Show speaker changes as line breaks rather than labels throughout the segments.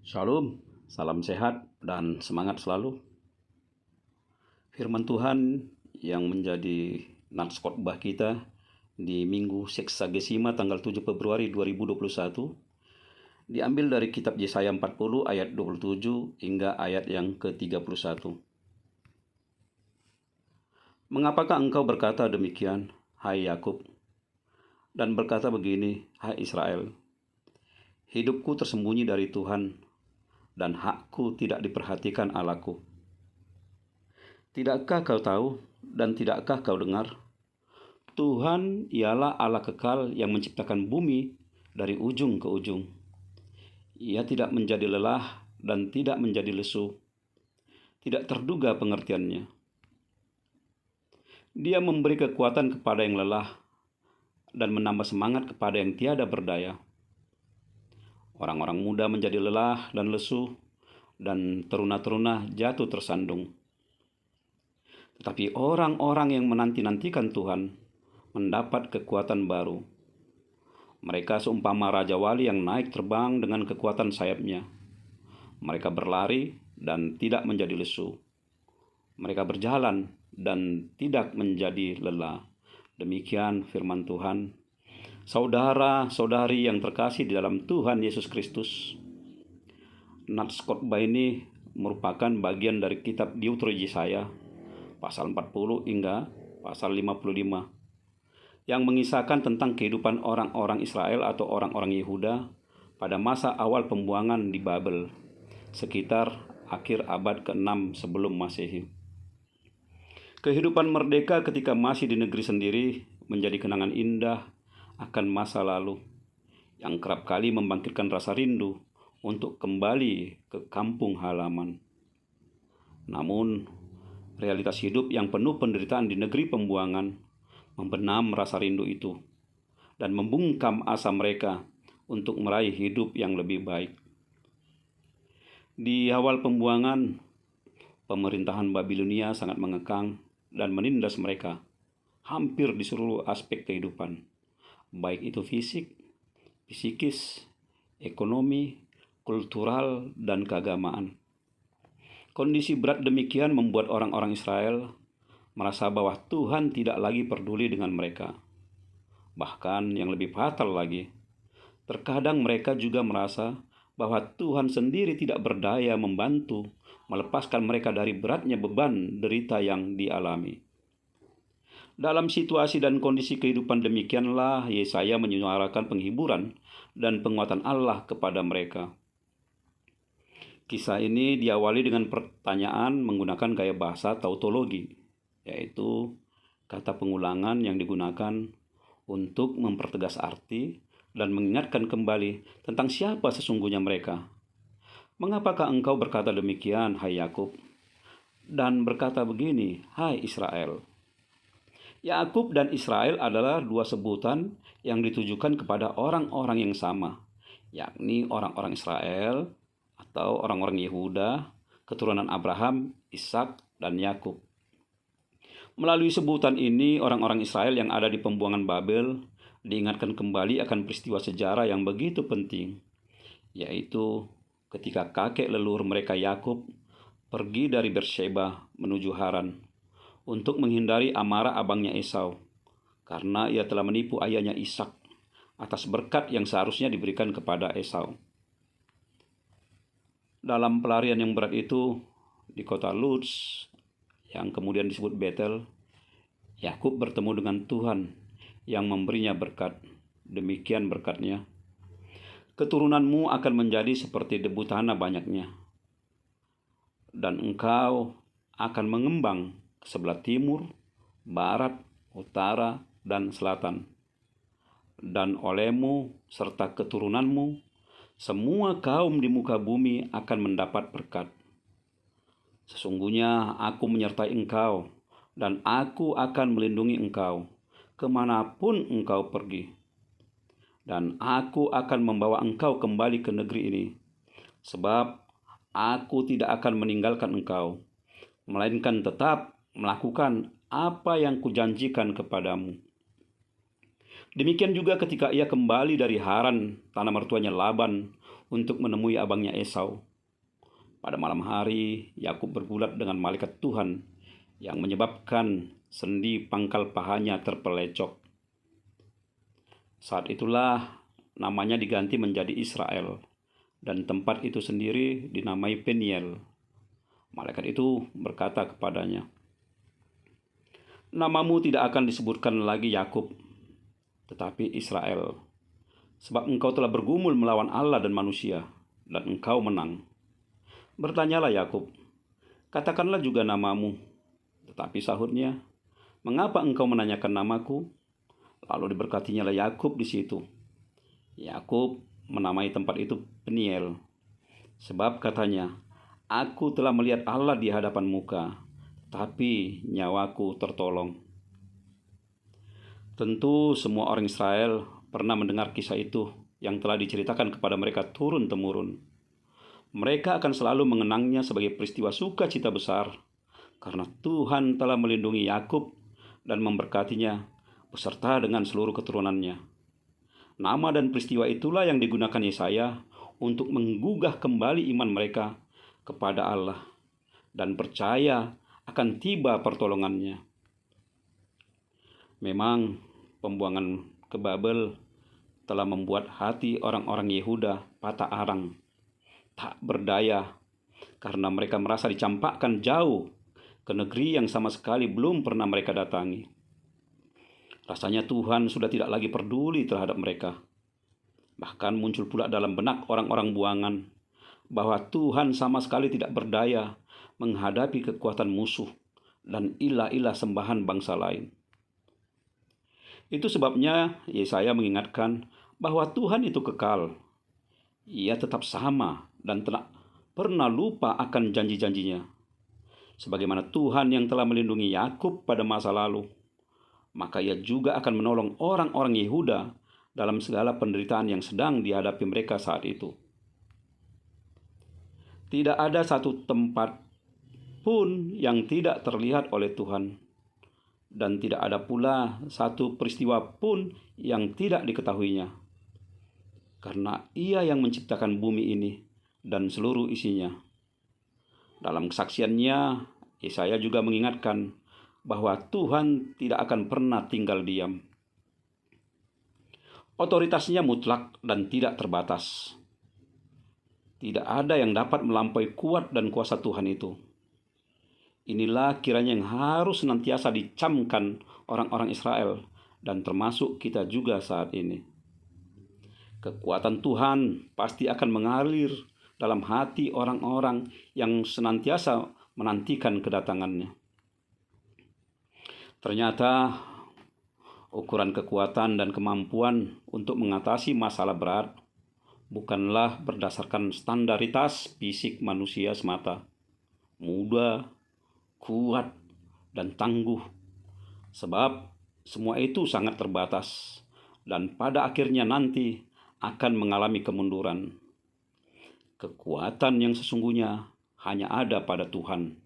Shalom, salam sehat dan semangat selalu. Firman Tuhan yang menjadi nats khotbah kita di Minggu Seksagesima tanggal 7 Februari 2021 diambil dari kitab Yesaya 40 ayat 27 hingga ayat yang ke-31. Mengapakah engkau berkata demikian, hai Yakub, dan berkata begini, hai Israel? Hidupku tersembunyi dari Tuhan, dan hakku tidak diperhatikan Allahku. Tidakkah kau tahu dan tidakkah kau dengar? Tuhan ialah Allah kekal yang menciptakan bumi dari ujung ke ujung. Ia tidak menjadi lelah dan tidak menjadi lesu. Tidak terduga pengertiannya. Dia memberi kekuatan kepada yang lelah dan menambah semangat kepada yang tiada berdaya. Orang-orang muda menjadi lelah dan lesu, dan teruna-teruna jatuh tersandung. Tetapi orang-orang yang menanti-nantikan Tuhan mendapat kekuatan baru. Mereka seumpama Raja Wali yang naik terbang dengan kekuatan sayapnya. Mereka berlari dan tidak menjadi lesu. Mereka berjalan dan tidak menjadi lelah. Demikian firman Tuhan. Saudara-saudari yang terkasih di dalam Tuhan Yesus Kristus, nats khotbah ini merupakan bagian dari kitab Yesaya pasal 40 hingga pasal 55 yang mengisahkan tentang kehidupan orang-orang Israel atau orang-orang Yehuda pada masa awal pembuangan di Babel sekitar akhir abad ke-6 sebelum Masehi. Kehidupan merdeka ketika masih di negeri sendiri menjadi kenangan indah akan masa lalu yang kerap kali membangkitkan rasa rindu untuk kembali ke kampung halaman. Namun, realitas hidup yang penuh penderitaan di negeri pembuangan membenam rasa rindu itu dan membungkam asa mereka untuk meraih hidup yang lebih baik. Di awal pembuangan, pemerintahan Babilonia sangat mengekang dan menindas mereka hampir di seluruh aspek kehidupan, baik itu fisik, psikis, ekonomi, kultural, dan keagamaan. Kondisi berat demikian membuat orang-orang Israel merasa bahwa Tuhan tidak lagi peduli dengan mereka. Bahkan yang lebih fatal lagi, terkadang mereka juga merasa bahwa Tuhan sendiri tidak berdaya membantu melepaskan mereka dari beratnya beban derita yang dialami. Dalam situasi dan kondisi kehidupan demikianlah Yesaya menyuarakan penghiburan dan penguatan Allah kepada mereka. Kisah ini diawali dengan pertanyaan menggunakan gaya bahasa tautologi, yaitu kata pengulangan yang digunakan untuk mempertegas arti dan mengingatkan kembali tentang siapa sesungguhnya mereka. Mengapakah engkau berkata demikian, hai Yakub, dan berkata begini, hai Israel? Yakub dan Israel adalah dua sebutan yang ditujukan kepada orang-orang yang sama, yakni orang-orang Israel atau orang-orang Yehuda, keturunan Abraham, Ishak, dan Yakub. Melalui sebutan ini, orang-orang Israel yang ada di pembuangan Babel diingatkan kembali akan peristiwa sejarah yang begitu penting, yaitu ketika kakek leluhur mereka Yakub pergi dari Beersheba menuju Haran untuk menghindari amarah abangnya Esau, karena ia telah menipu ayahnya Ishak atas berkat yang seharusnya diberikan kepada Esau. Dalam pelarian yang berat itu di kota Luz, yang kemudian disebut Betel, Yakub bertemu dengan Tuhan yang memberinya berkat. Demikian berkatnya, keturunanmu akan menjadi seperti debu tanah banyaknya, dan engkau akan mengembang ke sebelah timur, barat, utara, dan selatan. Dan olehmu serta keturunanmu, semua kaum di muka bumi akan mendapat berkat. Sesungguhnya aku menyertai engkau, dan aku akan melindungi engkau kemanapun engkau pergi. Dan aku akan membawa engkau kembali ke negeri ini, sebab aku tidak akan meninggalkan engkau, melainkan tetap melakukan apa yang kujanjikan kepadamu. Demikian juga ketika ia kembali dari Haran, tanah mertuanya Laban, untuk menemui abangnya Esau. Pada malam hari, Yakub bergulat dengan malaikat Tuhan yang menyebabkan sendi pangkal pahanya terpelecok. Saat itulah namanya diganti menjadi Israel, dan tempat itu sendiri dinamai Peniel. Malaikat itu berkata kepadanya, "Namamu tidak akan disebutkan lagi Yakub, tetapi Israel, sebab engkau telah bergumul melawan Allah dan manusia, dan engkau menang." Bertanyalah Yakub, "Katakanlah juga namamu." Tetapi sahutnya, "Mengapa engkau menanyakan namaku?" Lalu diberkatinya Yakub di situ. Yakub menamai tempat itu Peniel, sebab katanya, "Aku telah melihat Allah di hadapan muka, tapi nyawaku tertolong." Tentu semua orang Israel pernah mendengar kisah itu yang telah diceritakan kepada mereka turun-temurun. Mereka akan selalu mengenangnya sebagai peristiwa sukacita besar, karena Tuhan telah melindungi Yakub dan memberkatinya beserta dengan seluruh keturunannya. Nama dan peristiwa itulah yang digunakan Yesaya untuk menggugah kembali iman mereka kepada Allah dan percaya akan tiba pertolongannya. Memang pembuangan ke Babel telah membuat hati orang-orang Yehuda patah arang, tak berdaya, karena mereka merasa dicampakkan jauh ke negeri yang sama sekali belum pernah mereka datangi. Rasanya Tuhan sudah tidak lagi peduli terhadap mereka. Bahkan muncul pula dalam benak orang-orang buangan bahwa Tuhan sama sekali tidak berdaya menghadapi kekuatan musuh dan ilah-ilah sembahan bangsa lain. Itu sebabnya Yesaya mengingatkan bahwa Tuhan itu kekal. Ia tetap sama dan tidak pernah lupa akan janji-janjinya. Sebagaimana Tuhan yang telah melindungi Yakub pada masa lalu, maka ia juga akan menolong orang-orang Yehuda dalam segala penderitaan yang sedang dihadapi mereka saat itu. Tidak ada satu tempat pun yang tidak terlihat oleh Tuhan, dan tidak ada pula satu peristiwa pun yang tidak diketahuinya, karena Ia yang menciptakan bumi ini dan seluruh isinya. Dalam kesaksiannya, Yesaya juga mengingatkan bahwa Tuhan tidak akan pernah tinggal diam. Otoritasnya mutlak dan tidak terbatas. Tidak ada yang dapat melampaui kuat dan kuasa Tuhan itu. Inilah kiranya yang harus senantiasa dicamkan orang-orang Israel dan termasuk kita juga saat ini. Kekuatan Tuhan pasti akan mengalir dalam hati orang-orang yang senantiasa menantikan kedatangannya. Ternyata ukuran kekuatan dan kemampuan untuk mengatasi masalah berat bukanlah berdasarkan standaritas fisik manusia semata, muda, kuat, dan tangguh. Sebab semua itu sangat terbatas dan pada akhirnya nanti akan mengalami kemunduran. Kekuatan yang sesungguhnya hanya ada pada Tuhan.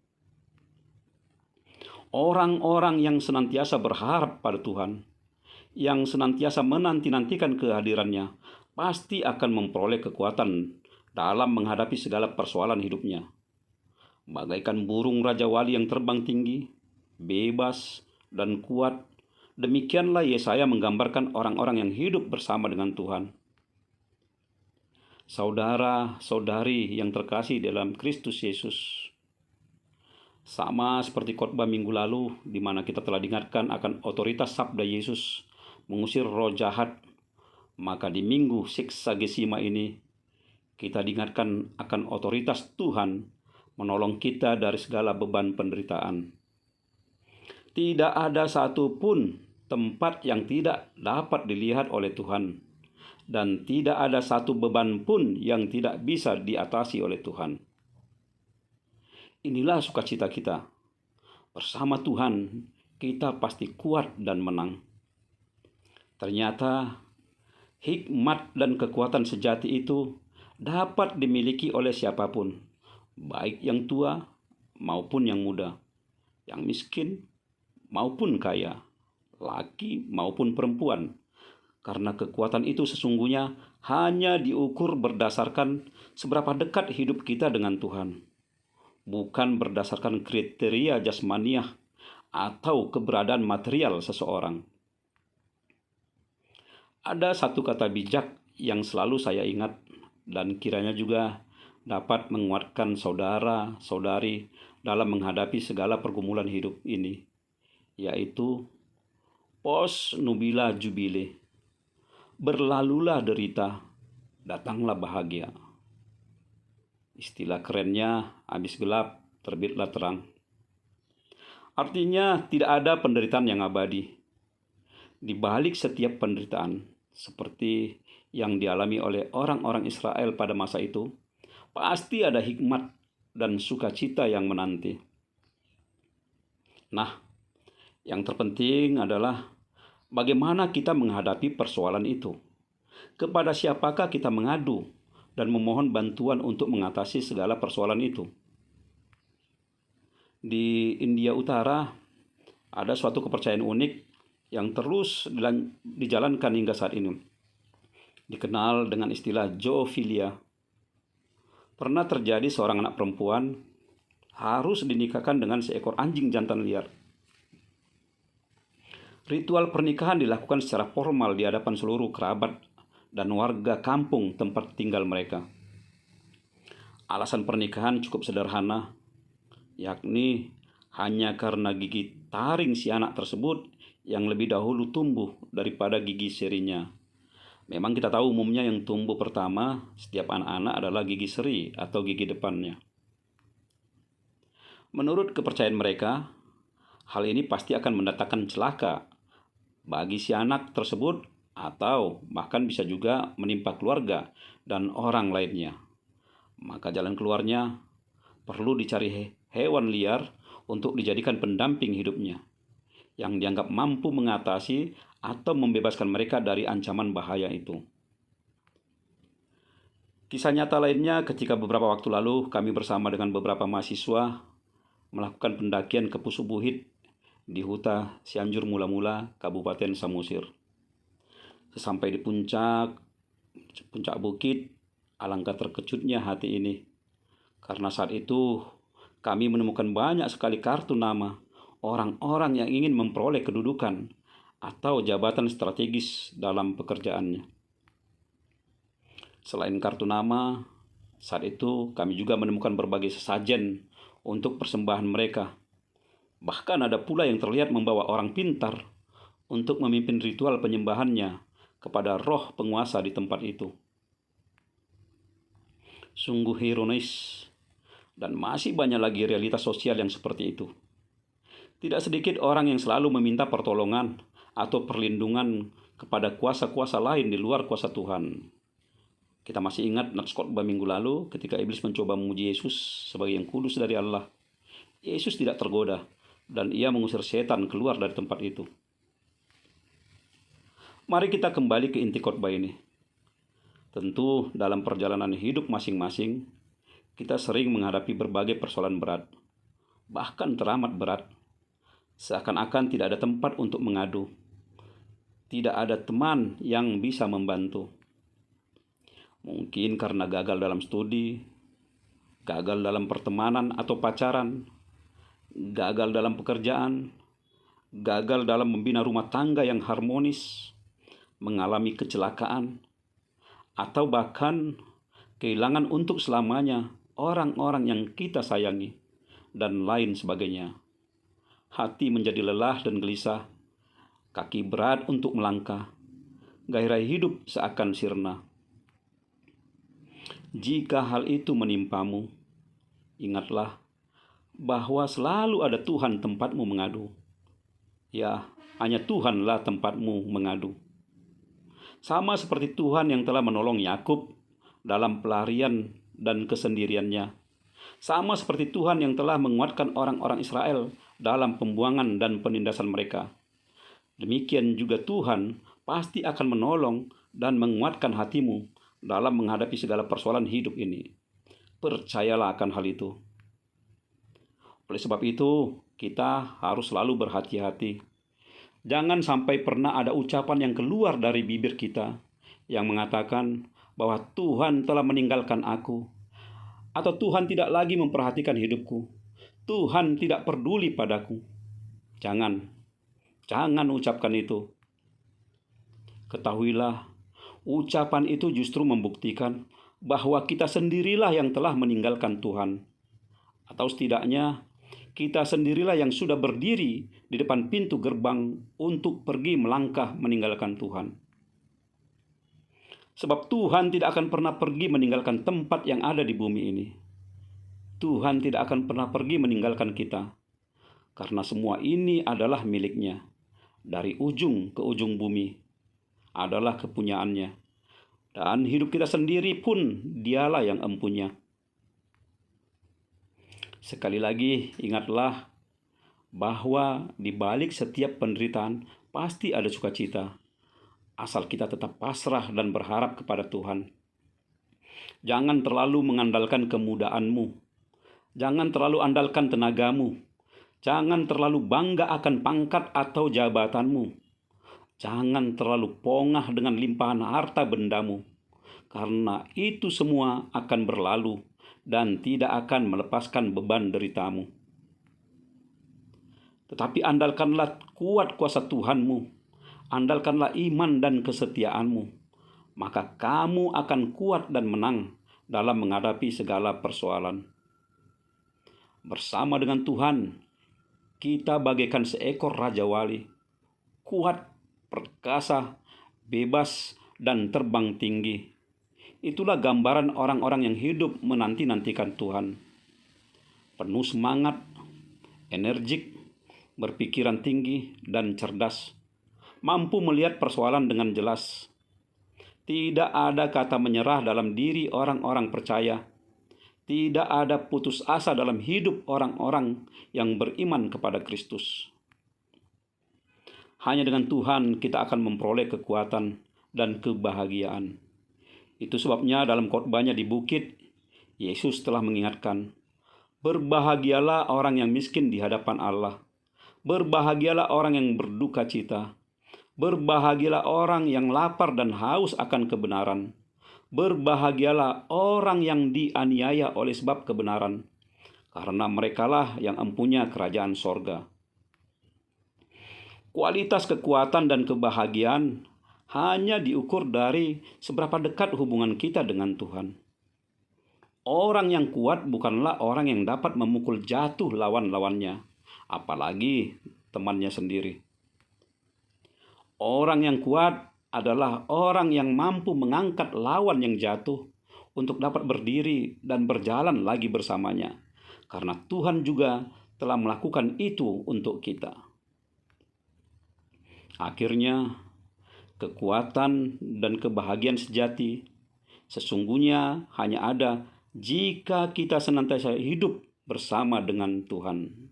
Orang-orang yang senantiasa berharap pada Tuhan, yang senantiasa menanti-nantikan kehadirannya, pasti akan memperoleh kekuatan dalam menghadapi segala persoalan hidupnya. Bagaikan burung Raja Wali yang terbang tinggi, bebas, dan kuat, demikianlah Yesaya menggambarkan orang-orang yang hidup bersama dengan Tuhan. Saudara-saudari yang terkasih dalam Kristus Yesus, sama seperti khotbah minggu lalu di mana kita telah diingatkan akan otoritas sabda Yesus mengusir roh jahat, maka di minggu Seksagesima ini kita diingatkan akan otoritas Tuhan menolong kita dari segala beban penderitaan. Tidak ada satupun tempat yang tidak dapat dilihat oleh Tuhan, dan tidak ada satu beban pun yang tidak bisa diatasi oleh Tuhan. Inilah sukacita kita. Bersama Tuhan, kita pasti kuat dan menang. Ternyata, hikmat dan kekuatan sejati itu dapat dimiliki oleh siapapun, baik yang tua maupun yang muda, yang miskin maupun kaya, laki maupun perempuan, karena kekuatan itu sesungguhnya hanya diukur berdasarkan seberapa dekat hidup kita dengan Tuhan, bukan berdasarkan kriteria jasmaniah atau keberadaan material seseorang. Ada satu kata bijak yang selalu saya ingat dan kiranya juga dapat menguatkan saudara-saudari dalam menghadapi segala pergumulan hidup ini, yaitu pos nubila jubile. Berlalulah derita, datanglah bahagia. Istilah kerennya, habis gelap, terbitlah terang. Artinya tidak ada penderitaan yang abadi. Di balik setiap penderitaan, seperti yang dialami oleh orang-orang Israel pada masa itu, pasti ada hikmat dan sukacita yang menanti. Nah, yang terpenting adalah bagaimana kita menghadapi persoalan itu. Kepada siapakah kita mengadu dan memohon bantuan untuk mengatasi segala persoalan itu? Di India Utara ada suatu kepercayaan unik yang terus dijalankan hingga saat ini. Dikenal dengan istilah zoofilia. Pernah terjadi seorang anak perempuan harus dinikahkan dengan seekor anjing jantan liar. Ritual pernikahan dilakukan secara formal di hadapan seluruh kerabat dan warga kampung tempat tinggal mereka. Alasan pernikahan cukup sederhana, yakni hanya karena gigi taring si anak tersebut yang lebih dahulu tumbuh daripada gigi serinya. Memang kita tahu umumnya yang tumbuh pertama setiap anak-anak adalah gigi seri atau gigi depannya. Menurut kepercayaan mereka, hal ini pasti akan mendatangkan celaka bagi si anak tersebut atau bahkan bisa juga menimpa keluarga dan orang lainnya. Maka jalan keluarnya perlu dicari hewan liar untuk dijadikan pendamping hidupnya yang dianggap mampu mengatasi atau membebaskan mereka dari ancaman bahaya itu. Kisah nyata lainnya ketika beberapa waktu lalu kami bersama dengan beberapa mahasiswa melakukan pendakian ke Pusubuhit di Huta Cianjur Mula-Mula, Kabupaten Samosir. Sesampai di puncak bukit, alangkah terkejutnya hati ini. Karena saat itu kami menemukan banyak sekali kartu nama orang-orang yang ingin memperoleh kedudukan atau jabatan strategis dalam pekerjaannya. Selain kartu nama, saat itu kami juga menemukan berbagai sesajen untuk persembahan mereka. Bahkan ada pula yang terlihat membawa orang pintar untuk memimpin ritual penyembahannya kepada roh penguasa di tempat itu. Sungguh ironis, dan masih banyak lagi realitas sosial yang seperti itu. Tidak sedikit orang yang selalu meminta pertolongan atau perlindungan kepada kuasa-kuasa lain di luar kuasa Tuhan. Kita masih ingat nats khotbah minggu lalu ketika iblis mencoba memuji Yesus sebagai yang kudus dari Allah. Yesus tidak tergoda dan ia mengusir setan keluar dari tempat itu. Mari kita kembali ke inti khotbah ini. Tentu dalam perjalanan hidup masing-masing, kita sering menghadapi berbagai persoalan berat, bahkan teramat berat. Seakan-akan tidak ada tempat untuk mengadu. Tidak ada teman yang bisa membantu. Mungkin karena gagal dalam studi, gagal dalam pertemanan atau pacaran, gagal dalam pekerjaan, gagal dalam membina rumah tangga yang harmonis, mengalami kecelakaan, atau bahkan kehilangan untuk selamanya orang-orang yang kita sayangi, dan lain sebagainya. Hati menjadi lelah dan gelisah, kaki berat untuk melangkah, gairah hidup seakan sirna. Jika hal itu menimpamu, ingatlah bahwa selalu ada Tuhan tempatmu mengadu. Ya, hanya Tuhanlah tempatmu mengadu. Sama seperti Tuhan yang telah menolong Yakub dalam pelarian dan kesendiriannya. Sama seperti Tuhan yang telah menguatkan orang-orang Israel dalam pembuangan dan penindasan mereka. Demikian juga Tuhan pasti akan menolong dan menguatkan hatimu dalam menghadapi segala persoalan hidup ini. Percayalah akan hal itu. Oleh sebab itu, kita harus selalu berhati-hati. Jangan sampai pernah ada ucapan yang keluar dari bibir kita yang mengatakan bahwa Tuhan telah meninggalkan aku, atau Tuhan tidak lagi memperhatikan hidupku, Tuhan tidak peduli padaku. Jangan ucapkan itu. Ketahuilah, ucapan itu justru membuktikan bahwa kita sendirilah yang telah meninggalkan Tuhan, atau setidaknya kita sendirilah yang sudah berdiri di depan pintu gerbang untuk pergi melangkah meninggalkan Tuhan. Sebab Tuhan tidak akan pernah pergi meninggalkan tempat yang ada di bumi ini. Tuhan tidak akan pernah pergi meninggalkan kita, karena semua ini adalah milik-Nya. Dari ujung ke ujung bumi adalah kepunyaannya. Dan hidup kita sendiri pun Dialah yang empunya. Sekali lagi, ingatlah bahwa di balik setiap penderitaan pasti ada sukacita, asal kita tetap pasrah dan berharap kepada Tuhan. Jangan terlalu mengandalkan kemudahanmu. Jangan terlalu andalkan tenagamu. Jangan terlalu bangga akan pangkat atau jabatanmu. Jangan terlalu pongah dengan limpahan harta bendamu, karena itu semua akan berlalu dan tidak akan melepaskan beban deritamu. Tetapi andalkanlah kuat kuasa Tuhanmu, andalkanlah iman dan kesetiaanmu, maka kamu akan kuat dan menang dalam menghadapi segala persoalan. Bersama dengan Tuhan, kita bagaikan seekor raja wali, kuat, perkasa, bebas, dan terbang tinggi. Itulah gambaran orang-orang yang hidup menanti-nantikan Tuhan. Penuh semangat, energik, berpikiran tinggi, dan cerdas, mampu melihat persoalan dengan jelas. Tidak ada kata menyerah dalam diri orang-orang percaya. Tidak ada putus asa dalam hidup orang-orang yang beriman kepada Kristus. Hanya dengan Tuhan kita akan memperoleh kekuatan dan kebahagiaan. Itu sebabnya dalam khotbahnya di bukit, Yesus telah mengingatkan, berbahagialah orang yang miskin di hadapan Allah. Berbahagialah orang yang berduka cita. Berbahagialah orang yang lapar dan haus akan kebenaran. Berbahagialah orang yang dianiaya oleh sebab kebenaran, karena merekalah yang empunya kerajaan sorga. Kualitas kekuatan dan kebahagiaan hanya diukur dari seberapa dekat hubungan kita dengan Tuhan. Orang yang kuat bukanlah orang yang dapat memukul jatuh lawan-lawannya, apalagi temannya sendiri. Orang yang kuat adalah orang yang mampu mengangkat lawan yang jatuh untuk dapat berdiri dan berjalan lagi bersamanya, karena Tuhan juga telah melakukan itu untuk kita. Akhirnya, kekuatan dan kebahagiaan sejati sesungguhnya hanya ada jika kita senantiasa hidup bersama dengan Tuhan.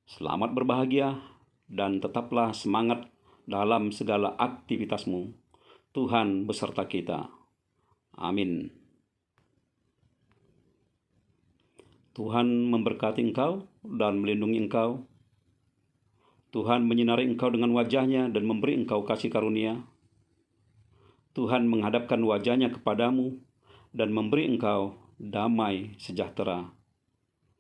Selamat berbahagia dan tetaplah semangat dalam segala aktivitasmu. Tuhan beserta kita. Amin. Tuhan memberkati engkau dan melindungi engkau. Tuhan menyinari engkau dengan wajah-Nya dan memberi engkau kasih karunia. Tuhan menghadapkan wajah-Nya kepadamu dan memberi engkau damai sejahtera.